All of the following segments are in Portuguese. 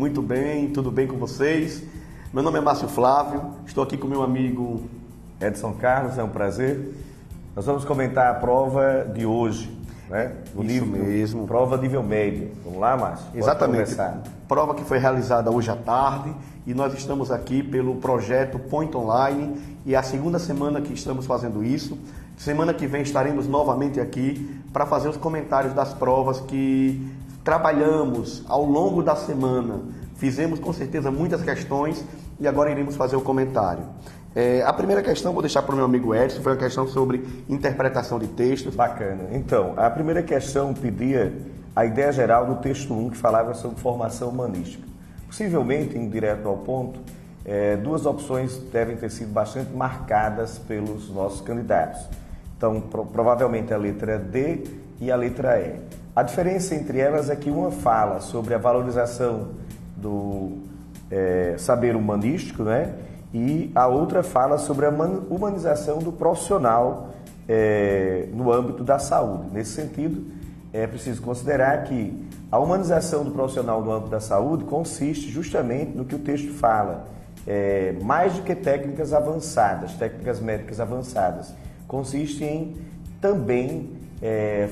muito bem, tudo bem com vocês? Meu nome é Márcio Flávio, estou aqui com meu amigo Edson Carlos, é um prazer. Nós vamos comentar a prova de hoje, né? Isso mesmo. Prova nível médio. Vamos lá, Márcio? Exatamente. Prova que foi realizada hoje à tarde e nós estamos aqui pelo projeto Point Online e é a segunda semana que estamos fazendo isso. Semana que vem estaremos novamente aqui para fazer os comentários das provas que trabalhamos ao longo da semana. Fizemos com certeza muitas questões e agora iremos fazer o comentário. A primeira questão vou deixar para o meu amigo Edson, foi uma questão sobre interpretação de textos. Bacana. Então, a primeira questão pedia a ideia geral do texto 1, que falava sobre formação humanística. Possivelmente, indo direto ao ponto, duas opções devem ter sido bastante marcadas pelos nossos candidatos. Então, provavelmente a letra D e a letra E. A diferença entre elas é que uma fala sobre a valorização do saber humanístico, né? E a outra fala sobre a humanização do profissional no âmbito da saúde. Nesse sentido, é preciso considerar que a humanização do profissional no âmbito da saúde consiste justamente no que o texto fala, mais do que técnicas avançadas, técnicas médicas avançadas. Consiste em também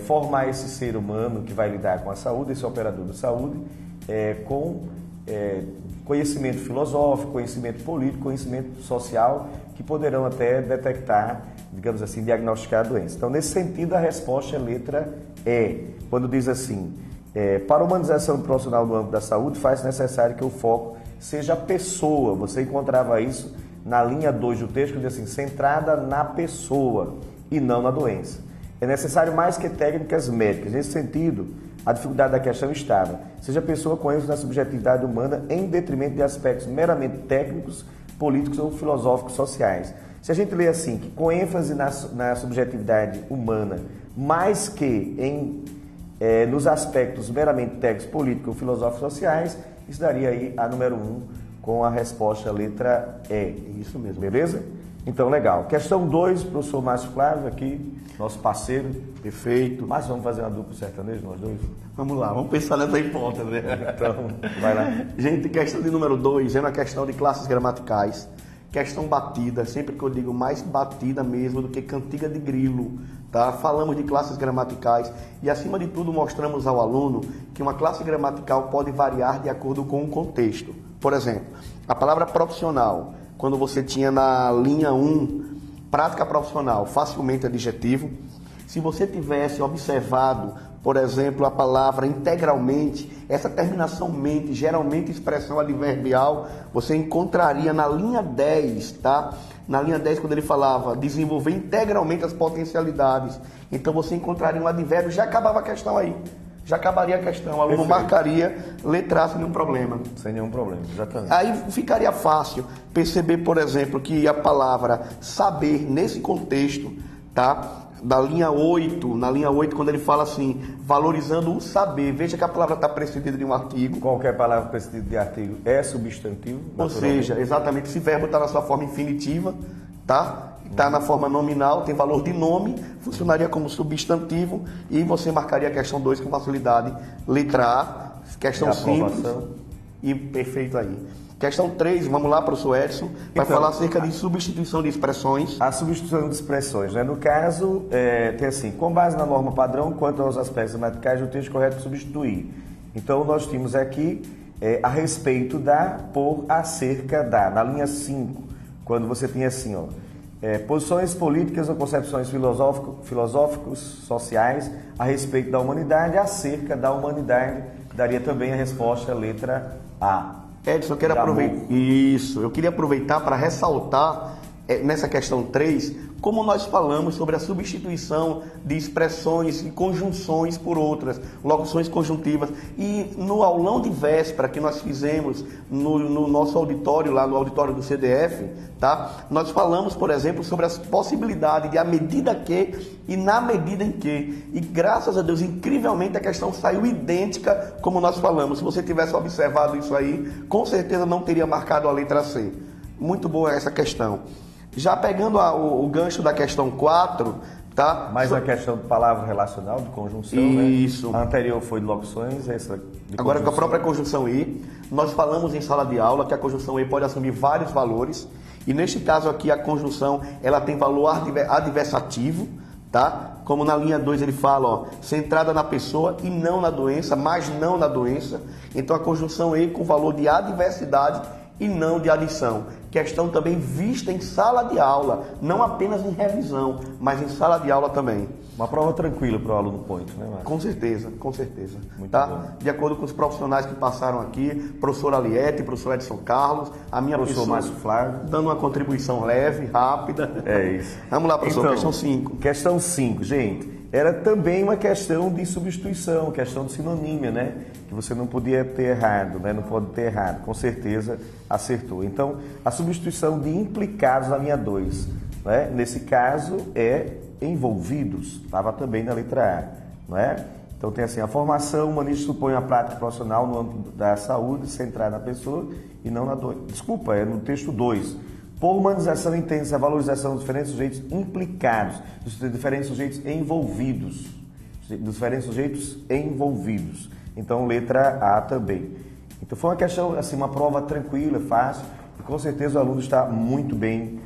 formar esse ser humano que vai lidar com a saúde, esse operador da saúde, com conhecimento filosófico, conhecimento político, conhecimento social, que poderão até detectar, digamos assim, diagnosticar a doença. Então, nesse sentido, a resposta é letra E. Quando diz assim, para a humanização do profissional no âmbito da saúde, faz necessário que o foco seja a pessoa. Você encontrava isso na linha 2 do texto, que diz assim, centrada na pessoa e não na doença. É necessário mais que técnicas médicas. Nesse sentido, a dificuldade da questão estava, seja a pessoa com ênfase na subjetividade humana em detrimento de aspectos meramente técnicos, políticos ou filosóficos sociais. Se a gente lê assim, que com ênfase na subjetividade humana, mais que nos aspectos meramente técnicos, políticos ou filosóficos sociais, isso daria aí a número 1 com a resposta letra E. Isso mesmo. Beleza? Então, legal. Questão 2, professor Márcio Flávio, aqui, nosso parceiro. Perfeito. Márcio, vamos fazer uma dupla sertaneja, nós dois? Vamos lá, vamos pensar nessa hipótese, né? Então, vai lá. Gente, questão de número 2 é uma questão de classes gramaticais. Questão batida, sempre que eu digo mais batida mesmo do que cantiga de grilo, tá? Falamos de classes gramaticais e, acima de tudo, mostramos ao aluno que uma classe gramatical pode variar de acordo com o contexto. Por exemplo, a palavra profissional, quando você tinha na linha 1, prática profissional, facilmente adjetivo. Se você tivesse observado, por exemplo, a palavra integralmente, essa terminação mente, geralmente expressão adverbial, você encontraria na linha 10, tá? Na linha 10, quando ele falava desenvolver integralmente as potencialidades, então você encontraria um advérbio, já acabava a questão aí. Já acabaria a questão, o aluno marcaria, letrar sem nenhum problema. Sem nenhum problema, exatamente. Aí ficaria fácil perceber, por exemplo, que a palavra saber, nesse contexto, tá? Da linha 8, na linha 8, quando ele fala assim, valorizando o saber, veja que a palavra está precedida de um artigo. Qualquer palavra precedida de artigo é substantivo. Ou seja, exatamente, esse verbo está na sua forma infinitiva, tá? Está na forma nominal, tem valor de nome, funcionaria como substantivo e você marcaria a questão 2 com facilidade. Letra A, questão simples e perfeito aí. Questão 3, vamos lá, professor Edson, vai falar acerca de substituição de expressões. A substituição de expressões, né? No caso, tem assim, com base na norma padrão, quanto aos aspectos gramaticais, o texto correto substituir. Então, nós tínhamos aqui a respeito da, por, acerca da, na linha 5, quando você tinha assim, ó, posições políticas ou concepções filosóficos, sociais a respeito da humanidade, acerca da humanidade, daria também a resposta letra A. Edson, eu quero aproveitar. Isso, eu queria aproveitar para ressaltar nessa questão 3, como nós falamos sobre a substituição de expressões e conjunções por outras, locuções conjuntivas. E no aulão de véspera que nós fizemos no nosso auditório, lá no auditório do CDF, tá? Nós falamos, por exemplo, sobre as possibilidades de à medida que e na medida em que. E graças a Deus, incrivelmente, a questão saiu idêntica como nós falamos. Se você tivesse observado isso aí, com certeza não teria marcado a letra C. Muito boa essa questão. Já pegando o gancho da questão 4, Tá? Mais a questão de palavra relacional, de conjunção, Isso. né? A anterior foi de locuções, essa de Agora, conjunção. com a própria conjunção e, nós falamos em sala de aula que a conjunção e pode assumir vários valores. E neste caso aqui, a conjunção, ela tem valor adversativo, tá? Como na linha 2 ele fala, ó, centrada na pessoa e não na doença, mas não na doença. Então, a conjunção e com valor de adversidade e não de adição. Questão também vista em sala de aula, não apenas em revisão, mas em sala de aula também. Uma prova tranquila para o aluno Point, né, Márcio? Com certeza, com certeza. Muito tá? bom. De acordo com os profissionais que passaram aqui, professor Aliette, professor Edson Carlos, a minha Professor pessoa, Márcio Flávio. dando uma contribuição leve, rápida. É isso. Vamos lá, professor, Então, questão 5. Questão 5, gente. Era também uma questão de substituição, questão de sinonímia, né? Que você não podia ter errado, né? Não pode ter errado. Com certeza acertou. Então, a substituição de implicados na linha 2, né? Nesse caso é envolvidos, estava também na letra A, não é? Então tem assim, a formação humanista supõe a prática profissional no âmbito da saúde, centrada na pessoa e não na doença. Desculpa, é no texto 2. Por humanização entende-se a valorização dos diferentes sujeitos implicados, dos diferentes sujeitos envolvidos. Dos diferentes sujeitos envolvidos. Então, letra A também. Então, foi uma questão, assim, uma prova tranquila, fácil, e com certeza o aluno está muito bem,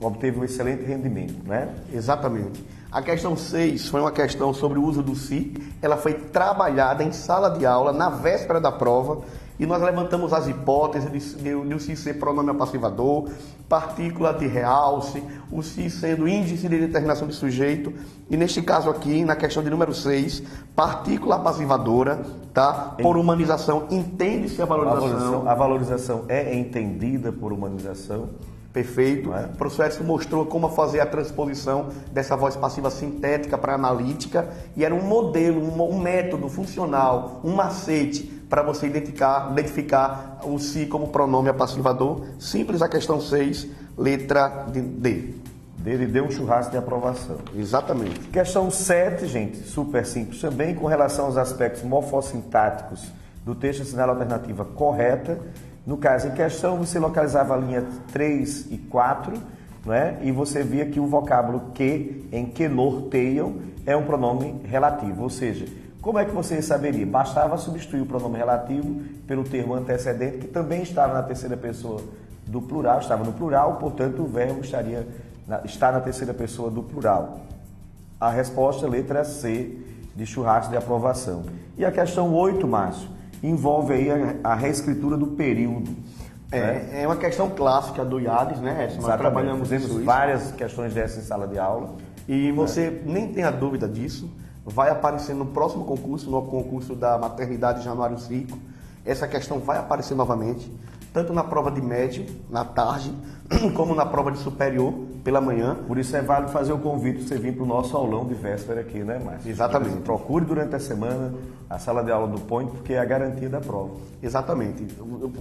obteve um excelente rendimento, né? Exatamente. A questão 6 foi uma questão sobre o uso do se. Ela foi trabalhada em sala de aula na véspera da prova e nós levantamos as hipóteses de o se ser pronome apassivador, partícula de realce, o se sendo índice de determinação de sujeito e neste caso aqui, na questão de número 6, partícula apassivadora, tá? Por humanização, entende-se a valorização. A valorização é entendida por humanização. Perfeito. O professor Edson mostrou como fazer a transposição dessa voz passiva sintética para analítica e era um modelo, um método funcional, um macete para você identificar o se como pronome apassivador. Simples a questão 6, letra D. Dele deu um churrasco de aprovação. Exatamente. Questão 7, gente, super simples também, com relação aos aspectos morfossintáticos do texto assinala a alternativa correta. No caso em questão, você localizava a linha 3 e 4, não é? E você via que o vocábulo que, em que norteiam, é um pronome relativo. Ou seja, como é que você saberia? Bastava substituir o pronome relativo pelo termo antecedente, que também estava na terceira pessoa do plural, estava no plural, portanto o verbo está na terceira pessoa do plural. A resposta, letra C, de churrasco de aprovação. E a questão 8, Márcio, envolve aí a reescritura do período. É uma questão clássica do IADES, né, Edson? Nós trabalhamos Fizemos várias questões dessas em sala de aula. E você nem tenha dúvida disso, vai aparecer no próximo concurso, no concurso da maternidade Januário Circo, essa questão vai aparecer novamente, tanto na prova de médio, na tarde, como na prova de superior, pela manhã. Por isso é válido fazer o convite para você vir para o nosso aulão de véspera aqui, né, Márcio? Exatamente. Procure durante a semana a sala de aula do Point, porque é a garantia da prova. Exatamente.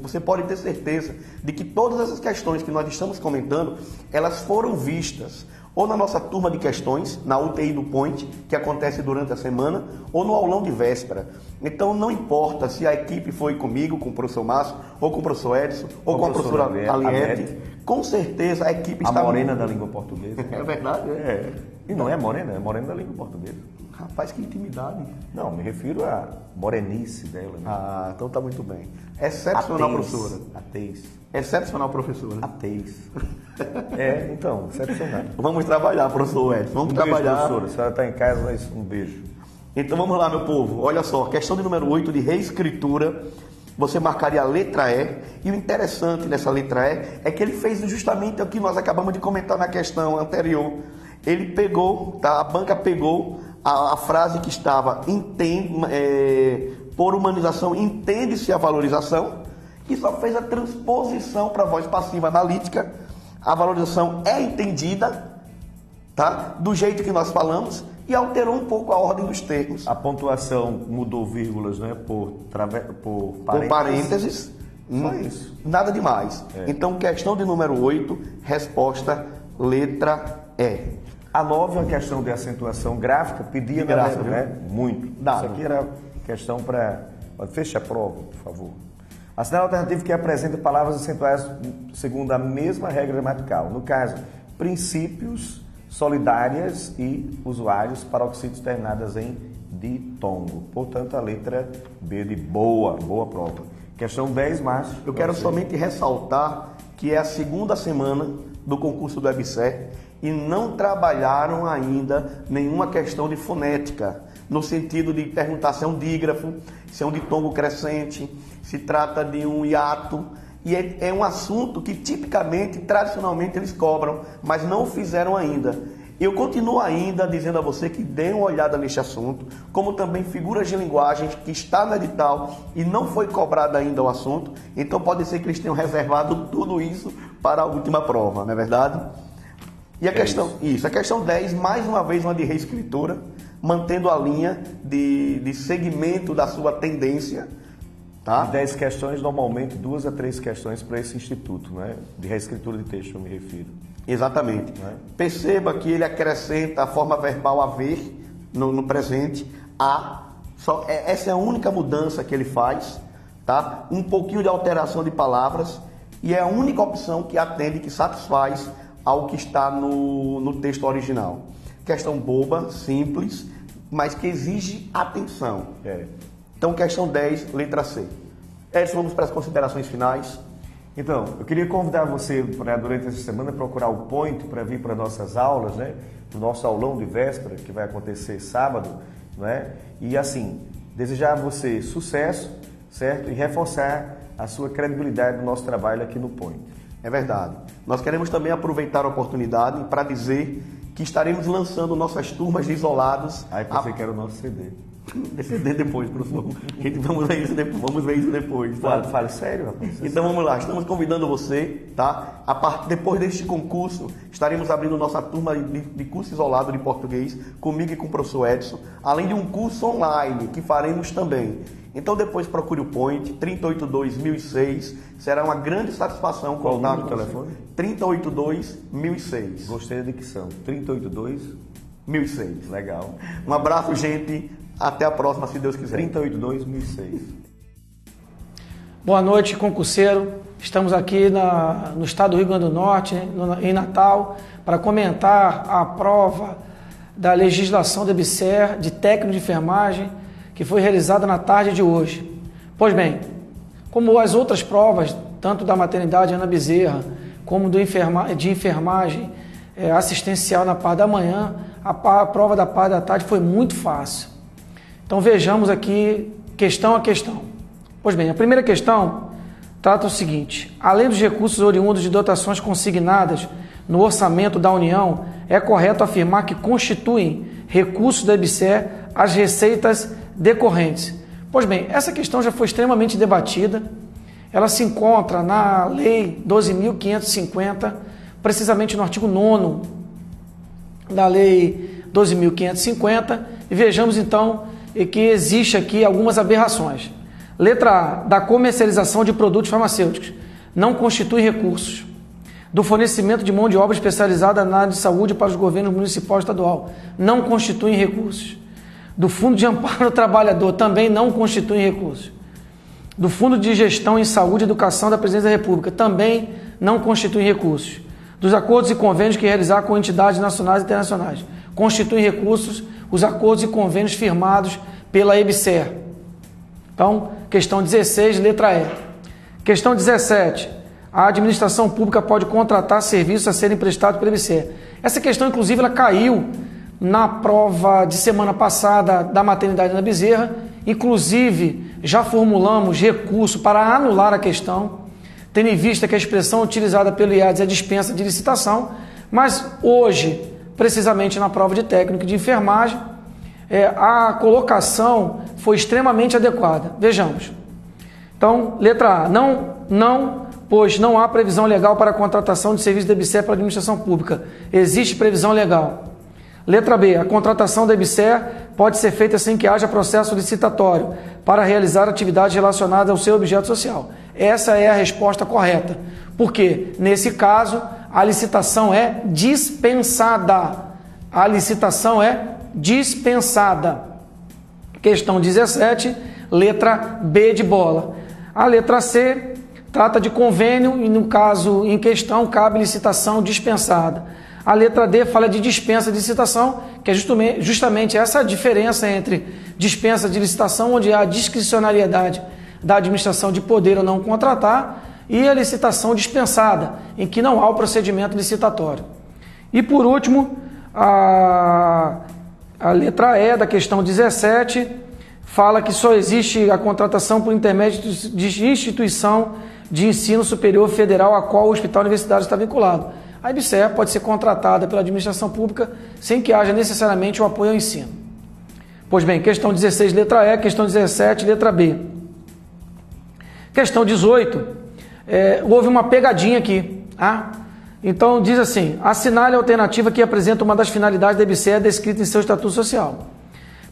Você pode ter certeza de que todas essas questões que nós estamos comentando, elas foram vistas ou na nossa turma de questões, na UTI do Point, que acontece durante a semana, ou no aulão de véspera. Então não importa se a equipe foi comigo, com o professor Márcio, ou com o professor Edson, ou com a professora Aliette, com certeza a equipe está... A morena da língua portuguesa. É verdade, é. E não é morena, é morena da língua portuguesa. Rapaz, que intimidade. Não, me refiro à morenice dela. Né? Ah, então tá muito bem. Excepcional, professora. Ateis. Excepcional, professora. Ateis. Então, excepcional. Vamos trabalhar, professor Edson. Vamos trabalhar. Beijo, professora. A senhora está em casa, mas um beijo. Então vamos lá, meu povo. Olha só, questão de número 8 de reescritura. Você marcaria a letra E. E o interessante nessa letra E é que ele fez justamente o que nós acabamos de comentar na questão anterior. Ele pegou, tá? A banca pegou a frase que estava por humanização, entende-se a valorização, e só fez a transposição para a voz passiva analítica. A valorização é entendida, tá? Do jeito que nós falamos, e alterou um pouco a ordem dos termos. A pontuação mudou vírgulas, né? Por parênteses. Só isso. Nada demais. Então, questão de número 8, resposta letra E. A 9 é uma questão de acentuação gráfica, pedia gráfica, né? Muito. Dado. Isso aqui era questão para... Feche a prova, por favor. Assinale a alternativa que apresenta palavras acentuadas segundo a mesma regra gramatical. No caso, princípios solidárias e usuários paroxídeos terminadas em ditongo. Portanto, a letra B de boa prova. Questão 10, Márcio. Eu quero somente ressaltar que é a segunda semana do concurso do EBSER e não trabalharam ainda nenhuma questão de fonética, no sentido de perguntar se é um dígrafo, se é um ditongo crescente, se trata de um hiato. E é um assunto que tipicamente, tradicionalmente, eles cobram, mas não o fizeram ainda. Eu continuo ainda dizendo a você que dê uma olhada neste assunto, como também figuras de linguagem que está no edital e não foi cobrado ainda o assunto, então pode ser que eles tenham reservado tudo isso para a última prova, não é verdade? E a questão 10, mais uma vez uma de reescritura, mantendo a linha de segmento da sua tendência. Tá? 10 questões, normalmente 2 a 3 questões para esse instituto, né? De reescritura de texto, eu me refiro. Exatamente. Perceba que ele acrescenta a forma verbal haver no presente, a. Essa é a única mudança que ele faz, tá? Um pouquinho de alteração de palavras e é a única opção que atende, que satisfaz ao que está no texto original. Questão boba, simples, mas que exige atenção. Então, questão 10, letra C. Edson, vamos para as considerações finais. Então, eu queria convidar você para, durante essa semana, procurar o Point para vir para nossas aulas, né? Para o nosso aulão de véspera, que vai acontecer sábado, né? E, assim, desejar a você sucesso, certo? E reforçar a sua credibilidade no nosso trabalho aqui no Point. É verdade. Nós queremos também aproveitar a oportunidade para dizer que estaremos lançando nossas turmas de isolados. Pensei que era o nosso CD. CD depois, professor. Vamos ver isso depois. Tá? Fale sério, rapaz. Então vamos lá, estamos convidando você, tá? Depois deste concurso, estaremos abrindo nossa turma de curso isolado de português, comigo e com o professor Edson, além de um curso online que faremos também. Então depois procure o Point, 382-1006, será uma grande satisfação contar com o telefone. 382-1006. Gostei da dicção, 382-1006. Legal. Um abraço, gente. Até a próxima, se Deus quiser. 382-1006. Boa noite, concurseiro. Estamos aqui no estado do Rio Grande do Norte, em Natal, para comentar a prova da legislação do EBSER de técnico de enfermagem que foi realizada na tarde de hoje. Pois bem, como as outras provas, tanto da maternidade Ana Bezerra, como de enfermagem assistencial na parte da manhã, a prova da parte da tarde foi muito fácil. Então vejamos aqui questão a questão. Pois bem, a primeira questão trata o seguinte: além dos recursos oriundos de dotações consignadas no orçamento da União, é correto afirmar que constituem recursos da EBSER as receitas decorrentes. Pois bem, essa questão já foi extremamente debatida. Ela se encontra na Lei 12.550, precisamente no artigo 9º da Lei 12.550, e vejamos então que existe aqui algumas aberrações. Letra A, da comercialização de produtos farmacêuticos, não constitui recursos. Do fornecimento de mão de obra especializada na área de saúde para os governos municipal e estadual, não constitui recursos. Do Fundo de Amparo ao Trabalhador, também não constitui recursos. Do Fundo de Gestão em Saúde e Educação da Presidência da República, também não constitui recursos. Dos acordos e convênios que realizar com entidades nacionais e internacionais, constituem recursos os acordos e convênios firmados pela EBSER. Então, questão 16, letra E. Questão 17. A administração pública pode contratar serviços a serem prestados pela EBSER. Essa questão, inclusive, ela caiu na prova de semana passada da maternidade Ana Bezerra. Inclusive, já formulamos recurso para anular a questão, tendo em vista que a expressão utilizada pelo IADES é dispensa de licitação, mas hoje, precisamente na prova de técnico de enfermagem, a colocação foi extremamente adequada. Vejamos. Então, letra A, pois não há previsão legal para a contratação de serviços da EBSER para a administração pública. Existe previsão legal. Letra B, a contratação da EBSER pode ser feita sem que haja processo licitatório para realizar atividades relacionadas ao seu objeto social. Essa é a resposta correta. Porque, nesse caso, a licitação é dispensada. A licitação é dispensada. Questão 17, letra B de bola. A letra C trata de convênio e, no caso em questão, cabe licitação dispensada. A letra D fala de dispensa de licitação, que é justamente essa diferença entre dispensa de licitação, onde há a discricionariedade da administração de poder ou não contratar, e a licitação dispensada, em que não há o procedimento licitatório. E por último, a letra E da questão 17 fala que só existe a contratação por intermédio de instituição de ensino superior federal a qual o hospital universitário está vinculado. A EBSER pode ser contratada pela administração pública sem que haja necessariamente o apoio ao ensino. Pois bem, questão 16, letra E, questão 17, letra B. Questão 18, houve uma pegadinha aqui. Então diz assim, assinale a alternativa que apresenta uma das finalidades da EBSER descrita em seu estatuto social.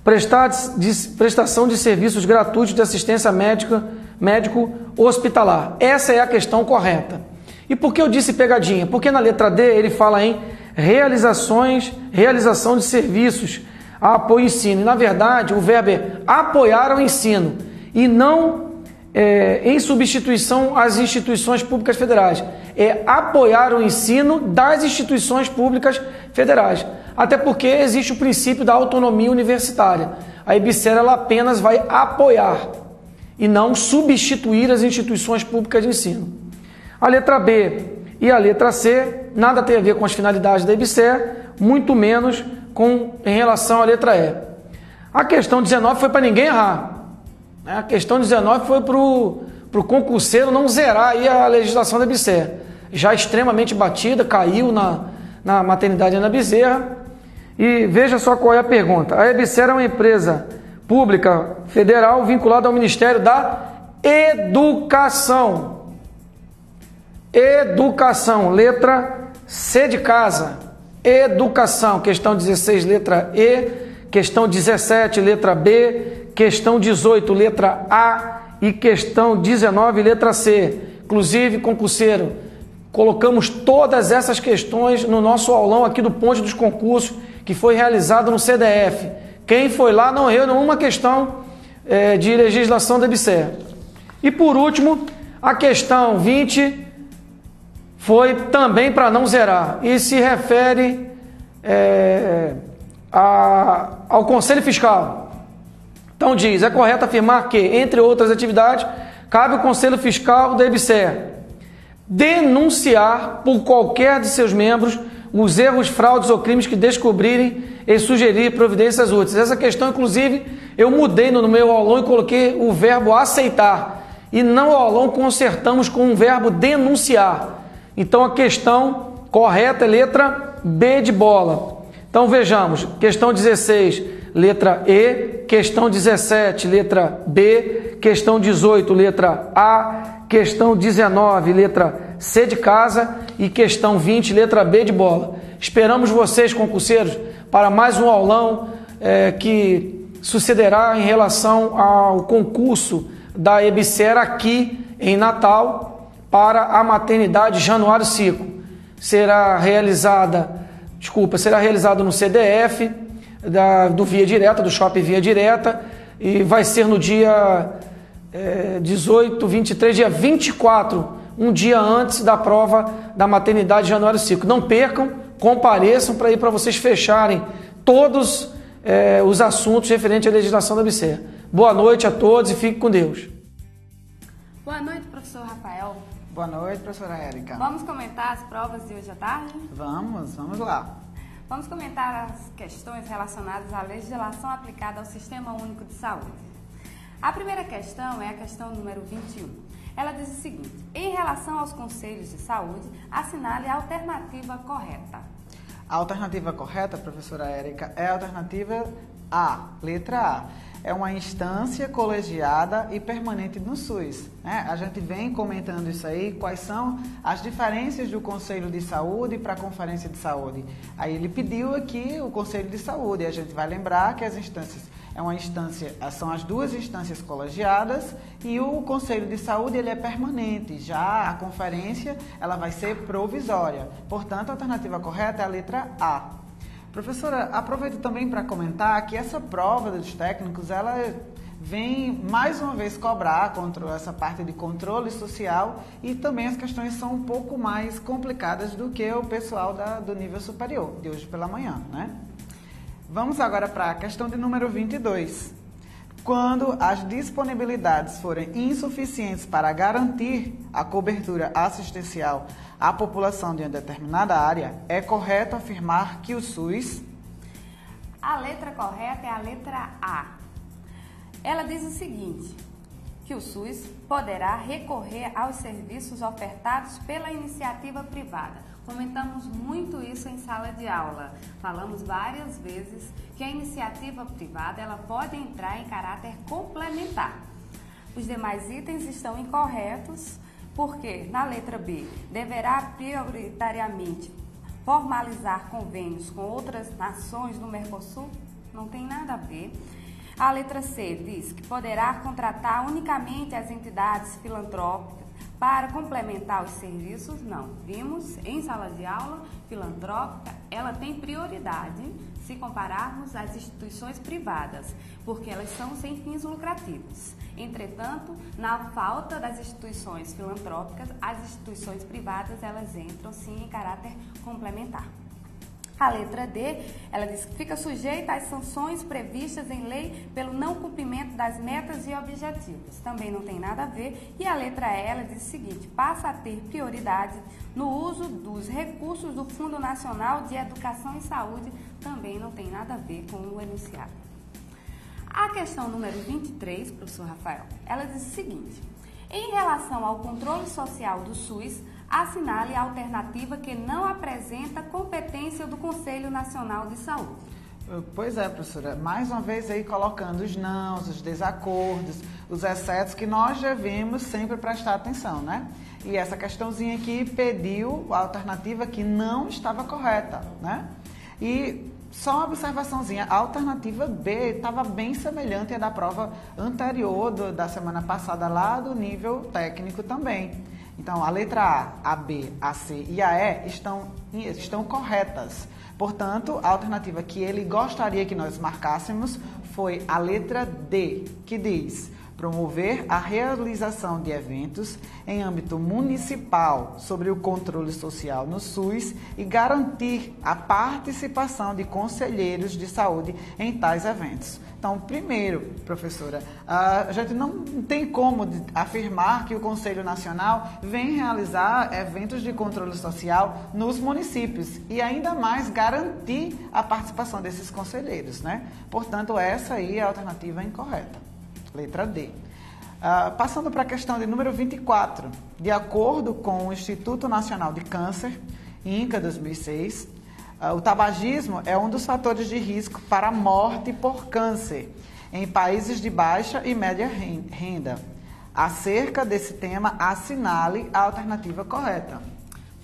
Prestação de serviços gratuitos de assistência médico hospitalar. Essa é a questão correta. E por que eu disse pegadinha? Porque na letra D ele fala em realização de serviços a apoio ao ensino. E na verdade o verbo é apoiar ao ensino e não em substituição às instituições públicas federais. É apoiar o ensino das instituições públicas federais. Até porque existe o princípio da autonomia universitária. A EBSER ela apenas vai apoiar e não substituir as instituições públicas de ensino. A letra B e a letra C nada tem a ver com as finalidades da EBSER, muito menos em relação à letra E. A questão 19 foi para ninguém errar. A questão 19 foi para o concurseiro não zerar aí a legislação da EBSER. Já extremamente batida, caiu na maternidade Ana Bezerra. E veja só qual é a pergunta. A EBSER é uma empresa pública federal vinculada ao Ministério da Educação. Educação, letra C de casa. Educação, questão 16, letra E. Questão 17, letra B. Questão 18, letra A. E questão 19, letra C. Inclusive, concurseiro, colocamos todas essas questões no nosso aulão aqui do Ponte dos Concursos, que foi realizado no CDF. Quem foi lá não errou nenhuma questão de legislação da EBSER. E por último, a questão 20 foi também para não zerar e se refere ao Conselho Fiscal. Então diz, é correto afirmar que, entre outras atividades, cabe ao Conselho Fiscal da EBSER denunciar por qualquer de seus membros os erros, fraudes ou crimes que descobrirem e sugerir providências úteis. Essa questão, inclusive, eu mudei no meu aulão e coloquei o verbo aceitar. E não o aulão consertamos com o verbo denunciar. Então a questão correta é letra B de bola. Então vejamos, questão 16, letra E, questão 17, letra B, questão 18, letra A, questão 19, letra C de casa e questão 20, letra B de bola. Esperamos vocês, concurseiros, para mais um aulão que sucederá em relação ao concurso da EBSER aqui em Natal para a maternidade Januário Cico. Será realizado no CDF do Via Direta, do Shopping Via Direta, e vai ser no dia 18, 23, dia 24, um dia antes da prova da maternidade Januário Cico. Não percam, compareçam para vocês fecharem todos os assuntos referentes à legislação da EBSER. Boa noite a todos e fiquem com Deus. Boa noite, professor Rafael. Boa noite, professora Érica. Vamos comentar as provas de hoje à tarde? Vamos lá. Vamos comentar as questões relacionadas à legislação aplicada ao Sistema Único de Saúde. A primeira questão é a questão número 21. Ela diz o seguinte: em relação aos conselhos de saúde, assinale a alternativa correta. A alternativa correta, professora Érica, é a alternativa A, letra A. É uma instância colegiada e permanente no SUS. Né? A gente vem comentando isso aí, quais são as diferenças do Conselho de Saúde para a Conferência de Saúde. Aí ele pediu aqui o Conselho de Saúde, e a gente vai lembrar que as instâncias são as duas instâncias colegiadas e o Conselho de Saúde ele é permanente, já a conferência ela vai ser provisória. Portanto, a alternativa correta é a letra A. Professora, aproveito também para comentar que essa prova dos técnicos, ela vem mais uma vez cobrar contra essa parte de controle social e também as questões são um pouco mais complicadas do que o pessoal do nível superior, de hoje pela manhã, né? Vamos agora para a questão de número 22. Quando as disponibilidades forem insuficientes para garantir a cobertura assistencial à população de uma determinada área, é correto afirmar que o SUS... A letra correta é a letra A. Ela diz o seguinte, que o SUS poderá recorrer aos serviços ofertados pela iniciativa privada. Comentamos muito isso em sala de aula. Falamos várias vezes que a iniciativa privada ela pode entrar em caráter complementar. Os demais itens estão incorretos, porque na letra B, deverá prioritariamente formalizar convênios com outras nações do Mercosul? Não tem nada a ver. A letra C diz que poderá contratar unicamente as entidades filantrópicas para complementar os serviços. Não, vimos em sala de aula, filantrópica, ela tem prioridade se compararmos às instituições privadas, porque elas são sem fins lucrativos. Entretanto, na falta das instituições filantrópicas, as instituições privadas, elas entram sim em caráter complementar. A letra D, ela diz que fica sujeita às sanções previstas em lei pelo não cumprimento das metas e objetivos. Também não tem nada a ver. E a letra E, ela diz o seguinte, passa a ter prioridade no uso dos recursos do Fundo Nacional de Educação e Saúde. Também não tem nada a ver com o enunciado. A questão número 23, professor Rafael, ela diz o seguinte, em relação ao controle social do SUS, assinale a alternativa que não apresenta competência do Conselho Nacional de Saúde. Pois é, professora. Mais uma vez aí colocando os nãos, os desacordos, os excetos que nós devemos sempre prestar atenção, né? E essa questãozinha aqui pediu a alternativa que não estava correta, né? E só uma observaçãozinha, a alternativa B estava bem semelhante à da prova anterior da semana passada lá do nível técnico também. Então, a letra A, a B, a C e a E estão corretas. Portanto, a alternativa que ele gostaria que nós marcássemos foi a letra D, que diz promover a realização de eventos em âmbito municipal sobre o controle social no SUS e garantir a participação de conselheiros de saúde em tais eventos. Então, primeiro, professora, a gente não tem como afirmar que o Conselho Nacional vem realizar eventos de controle social nos municípios e ainda mais garantir a participação desses conselheiros, né? Portanto, essa aí é a alternativa incorreta. Letra D. Passando para a questão de número 24. De acordo com o Instituto Nacional de Câncer, INCA 2006, o tabagismo é um dos fatores de risco para a morte por câncer em países de baixa e média renda. Acerca desse tema, assinale a alternativa correta.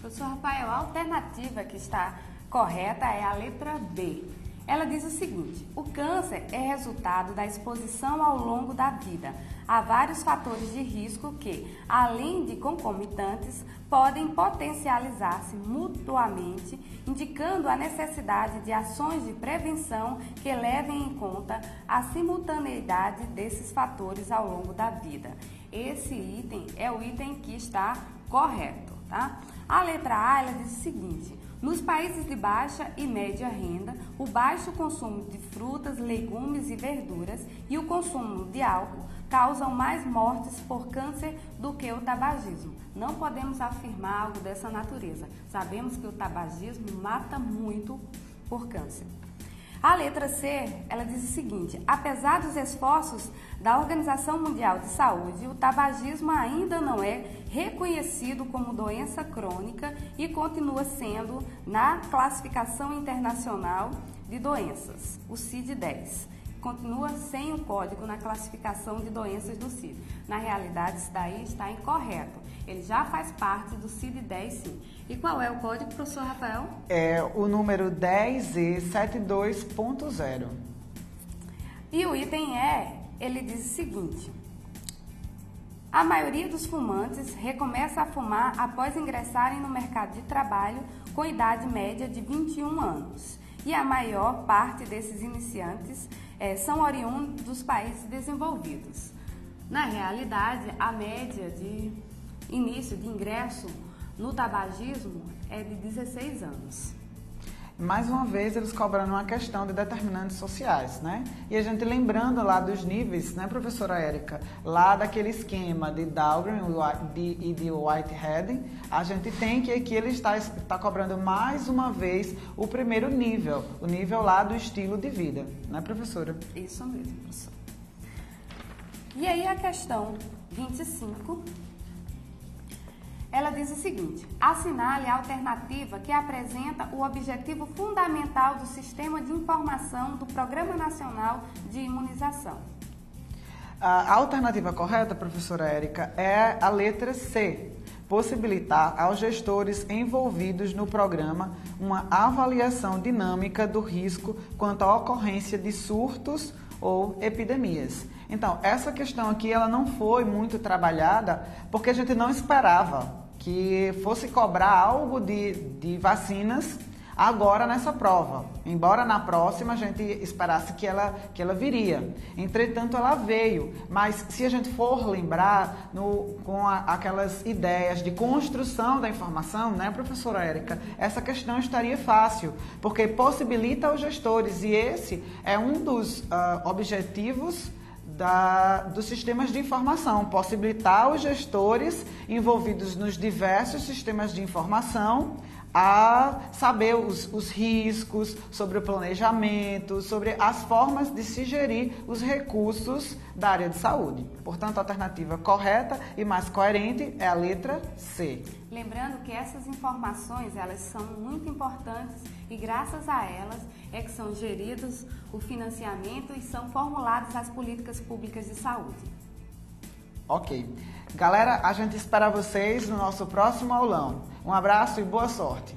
Professor Rafael, a alternativa que está correta é a letra B. Ela diz o seguinte, o câncer é resultado da exposição ao longo da vida a vários fatores de risco que, além de concomitantes, podem potencializar-se mutuamente, indicando a necessidade de ações de prevenção que levem em conta a simultaneidade desses fatores ao longo da vida. Esse item é o item que está correto, tá? A letra A, ela diz o seguinte, nos países de baixa e média renda, o baixo consumo de frutas, legumes e verduras e o consumo de álcool causam mais mortes por câncer do que o tabagismo. Não podemos afirmar algo dessa natureza. Sabemos que o tabagismo mata muito por câncer. A letra C, ela diz o seguinte, apesar dos esforços da Organização Mundial de Saúde, o tabagismo ainda não é reconhecido como doença crônica e continua sendo na classificação internacional de doenças, o CID-10. Continua sem o código na classificação de doenças do CID. Na realidade, isso daí está incorreto. Ele já faz parte do CID-10, sim. E qual é o código, professor Rafael? É o número 10E72.0. E o item E, ele diz o seguinte, a maioria dos fumantes recomeça a fumar após ingressarem no mercado de trabalho com idade média de 21 anos. e a maior parte desses iniciantes são oriundos dos países desenvolvidos. Na realidade, a média de início de ingresso no tabagismo é de 16 anos. Mais uma vez, eles cobrando uma questão de determinantes sociais, né? E a gente lembrando lá dos níveis, né, professora Érica? Lá daquele esquema de Dahlgren e de Whitehead, a gente tem que aqui ele está cobrando mais uma vez o primeiro nível, o nível lá do estilo de vida, né, professora? Isso mesmo, professora. E aí a questão 25... ela diz o seguinte: assinale a alternativa que apresenta o objetivo fundamental do Sistema de Informação do Programa Nacional de Imunização. A alternativa correta, professora Érica, é a letra C. Possibilitar aos gestores envolvidos no programa uma avaliação dinâmica do risco quanto à ocorrência de surtos ou epidemias. Então, essa questão aqui ela não foi muito trabalhada porque a gente não esperava que fosse cobrar algo de vacinas agora nessa prova. Embora na próxima a gente esperasse que ela viria. Entretanto, ela veio. Mas se a gente for lembrar com aquelas ideias de construção da informação, né, professora Érica, essa questão estaria fácil, porque possibilita aos gestores, e esse é um dos objetivos dos sistemas de informação, possibilitar os gestores envolvidos nos diversos sistemas de informação a saber os riscos, sobre o planejamento, sobre as formas de se gerir os recursos da área de saúde. Portanto, a alternativa correta e mais coerente é a letra C. Lembrando que essas informações, elas são muito importantes e graças a elas é que são geridos o financiamento e são formuladas as políticas públicas de saúde. Ok. Galera, a gente espera vocês no nosso próximo aulão. Um abraço e boa sorte.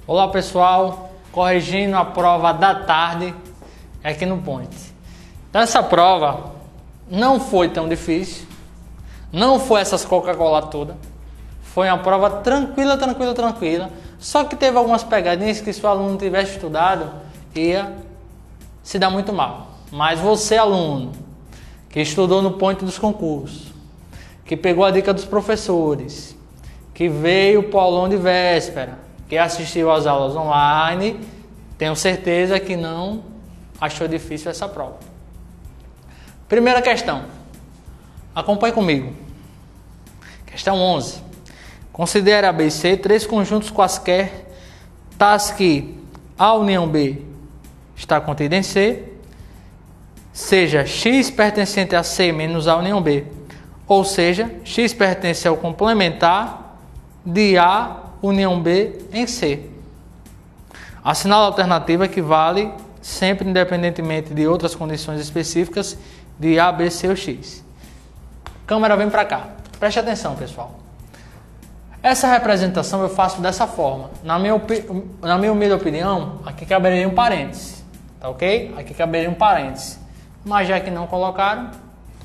Olá pessoal, corrigindo a prova da tarde aqui no Point. Então essa prova não foi tão difícil, não foi essas Coca-Cola toda, foi uma prova tranquila, só que teve algumas pegadinhas que se o aluno tivesse estudado ia se dar muito mal. Mas você, aluno, que estudou no Point dos concursos, que pegou a dica dos professores, que veio para o aulão de véspera, que assistiu às aulas online, tenho certeza que não achou difícil essa prova. Primeira questão, acompanhe comigo. Questão 11. Considere A, B e C três conjuntos quaisquer, tais que a união B está contida em C, seja X pertencente a C menos a união B, ou seja, X pertence ao complementar de A união B em C. Assinale a alternativa que vale sempre independentemente de outras condições específicas de A, B, C ou X. Câmera, vem para cá. Preste atenção, pessoal. Essa representação eu faço dessa forma. Na minha humilde opinião, aqui caberia um parêntese. Tá ok? Aqui caberia um parêntese. Mas já que não colocaram,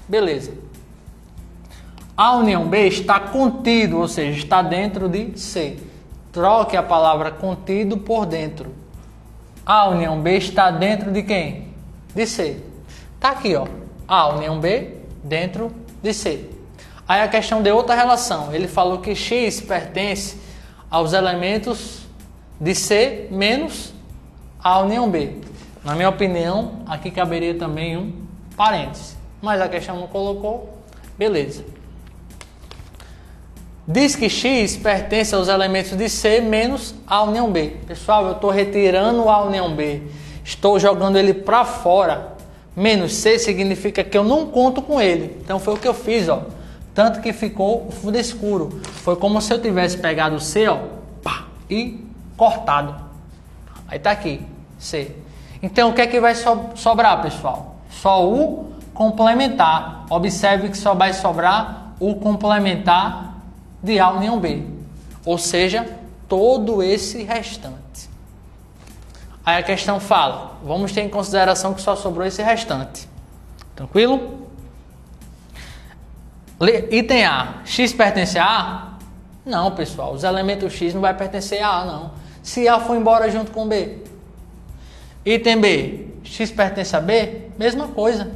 beleza. A união B está contido, ou seja, está dentro de C. Troque a palavra contido por dentro. A união B está dentro de quem? De C. Tá aqui, ó. A união B dentro de C. Aí a questão de outra relação. Ele falou que X pertence aos elementos de C menos a união B. Na minha opinião, aqui caberia também um parêntese. Mas a questão não colocou. Beleza. Diz que X pertence aos elementos de C menos a união B. Pessoal, eu estou retirando a união B. Estou jogando ele para fora. Menos C significa que eu não conto com ele. Então foi o que eu fiz, ó. Tanto que ficou o fundo escuro. Foi como se eu tivesse pegado o C, ó, pá, e cortado. Aí tá aqui, C. Então o que é que vai sobrar, pessoal? Só o complementar. Observe que só vai sobrar o complementar de A união B, ou seja, todo esse restante. Aí a questão fala, vamos ter em consideração que só sobrou esse restante. Tranquilo? Item A, X pertence a A? Não, pessoal, os elementos X não vai pertencer a A, não. se A foi embora junto com B. Item B, X pertence a B, mesma coisa.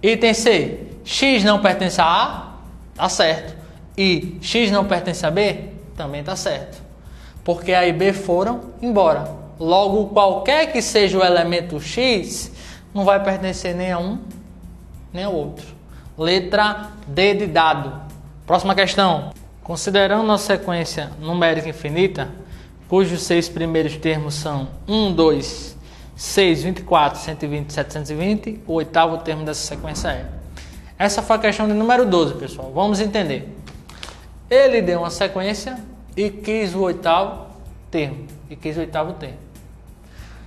Item C, X não pertence a A, tá certo. E X não pertence a B, também tá certo. Porque A e B foram embora. Logo, qualquer que seja o elemento X, não vai pertencer nem a um, nem ao outro. Letra D de dado. Próxima questão. Considerando a sequência numérica infinita, cujos 6 primeiros termos são 1, 2, 6, 24, 120, 720, o oitavo termo dessa sequência é. Essa foi a questão de número 12, pessoal. Vamos entender. Ele deu uma sequência e quis o oitavo termo.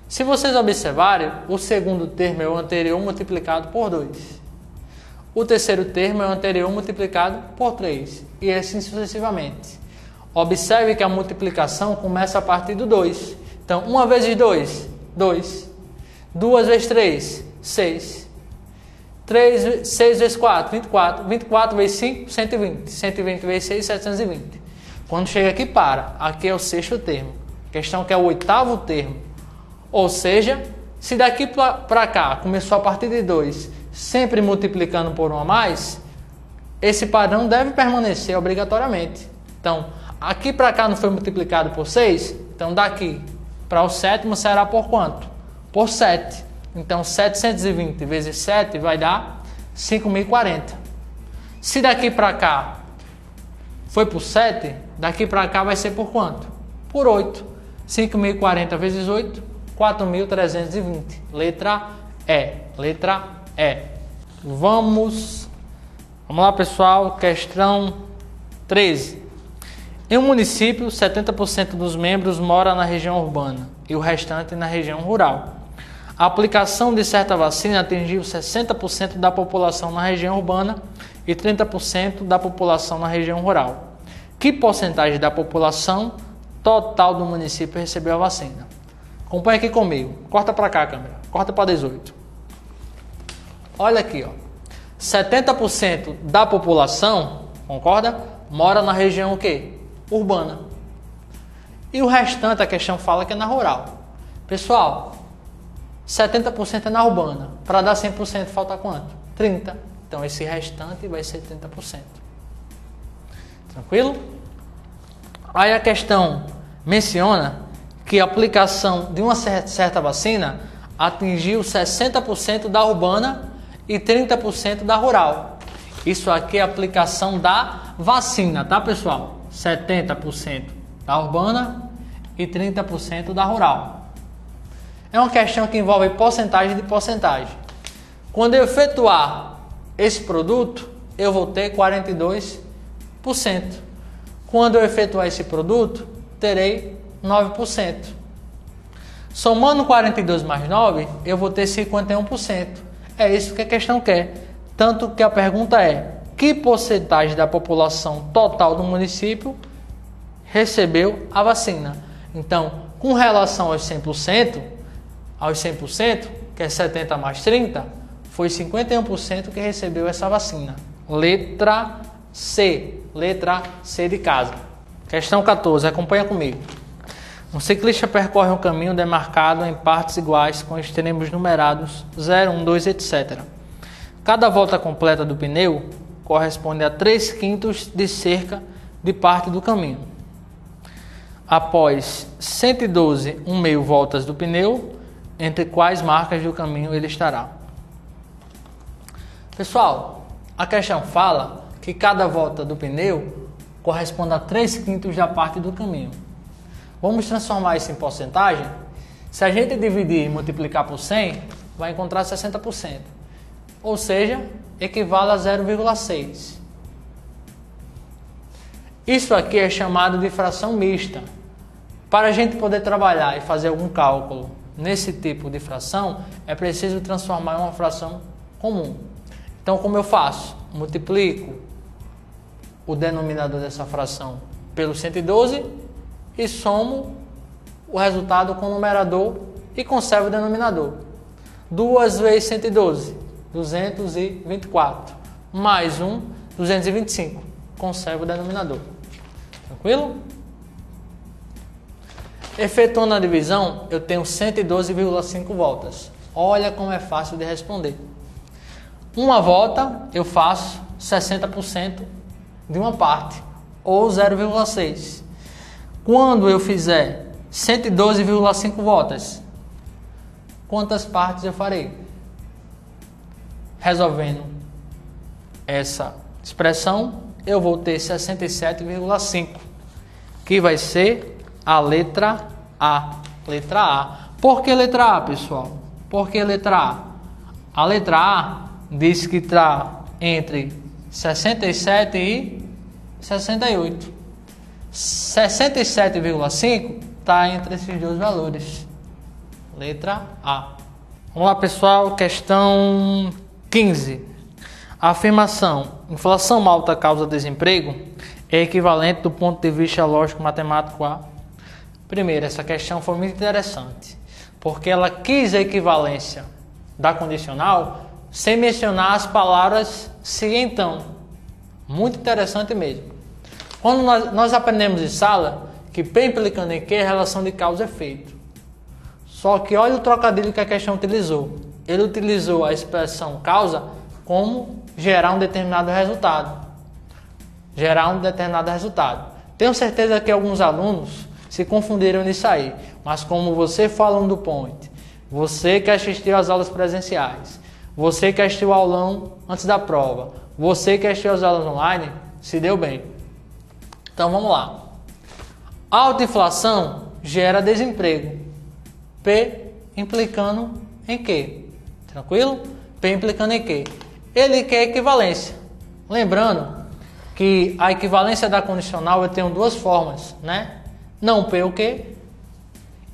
Se vocês observarem, o segundo termo é o anterior multiplicado por 2. O terceiro termo é o anterior multiplicado por 3. E assim sucessivamente. Observe que a multiplicação começa a partir do 2. Então, 1 vezes 2, 2. 2 vezes 3, 6. 6 vezes 4, 24. 24 vezes 5, 120. 120 vezes 6, 720. Quando chega aqui, para. Aqui é o sexto termo. A questão que é o oitavo termo. Ou seja, se daqui para cá começou a partir de 2, sempre multiplicando por 1 a mais, esse padrão deve permanecer obrigatoriamente. Então, aqui para cá não foi multiplicado por 6, então daqui para o sétimo será por quanto? Por 7. Então, 720 vezes 7 vai dar 5.040. Se daqui para cá foi por 7, daqui para cá vai ser por quanto? Por 8. 5.040 vezes 8, 4.320. Letra E. Letra E. Vamos lá, pessoal. Questão 13. Em um município, 70% dos membros mora na região urbana e o restante na região rural. A aplicação de certa vacina atingiu 60% da população na região urbana e 30% da população na região rural. Que porcentagem da população total do município recebeu a vacina? Acompanhe aqui comigo. Corta para cá, câmera. Corta para 18. Olha aqui, ó. 70% da população, concorda? Mora na região o quê? Urbana. E o restante, a questão fala que é na rural. Pessoal, 70% é na urbana. Para dar 100% falta quanto? 30%. Então esse restante vai ser 30%. Tranquilo? Aí a questão menciona que a aplicação de uma certa vacina atingiu 60% da urbana e 30% da rural. Isso aqui é a aplicação da vacina, tá, pessoal? 70% da urbana e 30% da rural. É uma questão que envolve porcentagem de porcentagem. Quando eu efetuar esse produto, eu vou ter 42%. Quando eu efetuar esse produto, terei 9%. Somando 42 mais 9, eu vou ter 51%. É isso que a questão quer. Tanto que a pergunta é: que porcentagem da população total do município recebeu a vacina? Então, com relação aos 100%, que é 70 mais 30, foi 51% que recebeu essa vacina. Letra C. Letra C de casa. Questão 14. Acompanha comigo. Um ciclista percorre um caminho demarcado em partes iguais com extremos numerados 0, 1, 2, etc. Cada volta completa do pneu corresponde a 3/5 de cerca de parte do caminho. Após 112 1/2 voltas do pneu, entre quais marcas do caminho ele estará? Pessoal, a questão fala que cada volta do pneu corresponde a 3/5 da parte do caminho. Vamos transformar isso em porcentagem? Se a gente dividir e multiplicar por 100, vai encontrar 60%. Ou seja, equivale a 0,6. Isso aqui é chamado de fração mista. Para a gente poder trabalhar e fazer algum cálculo nesse tipo de fração, é preciso transformar em uma fração comum. Então, como eu faço? Multiplico o denominador dessa fração pelo 112 e somo o resultado com o numerador e conservo o denominador. 2 vezes 112, 224. Mais 1, 225. Conservo o denominador. Tranquilo? Efetuando a divisão, eu tenho 112,5 voltas. Olha como é fácil de responder. Uma volta eu faço 60% de uma parte, ou 0,6. Quando eu fizer 112,5 voltas, quantas partes eu farei? Resolvendo essa expressão, eu vou ter 67,5, que vai ser a letra A. Letra A. Por que letra A, pessoal? Por que letra A? A letra A diz que está entre 67 e 68. 67,5 está entre esses dois valores. Letra A. Vamos lá, pessoal. Questão 15. A afirmação inflação alta causa desemprego é equivalente do ponto de vista lógico-matemático a... Primeiro, essa questão foi muito interessante, porque ela quis a equivalência da condicional sem mencionar as palavras se e então. Muito interessante mesmo. Quando nós aprendemos em sala que P implicando em Q é relação de causa e efeito. Só que olha o trocadilho que a questão utilizou. Ele utilizou a expressão causa como gerar um determinado resultado. Gerar um determinado resultado. Tenho certeza que alguns alunos se confundiram nisso aí. Mas como você foi aluno do Point, você que assistiu às aulas presenciais, você que assistiu ao aulão antes da prova, você que assistiu às aulas online, se deu bem. Então vamos lá. Alta inflação gera desemprego. P implicando em quê? Tranquilo? P implicando em quê? Ele quer equivalência. Lembrando que a equivalência da condicional eu tenho duas formas, né? Não P o quê?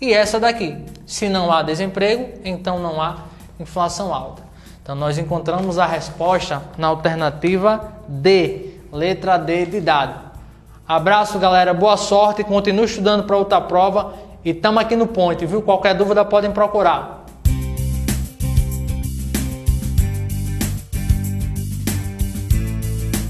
E essa daqui. Se não há desemprego, então não há inflação alta. Então nós encontramos a resposta na alternativa D. Letra D de dado. Abraço, galera. Boa sorte. Continue estudando para outra prova. E estamos aqui no Point, viu? Qualquer dúvida podem procurar.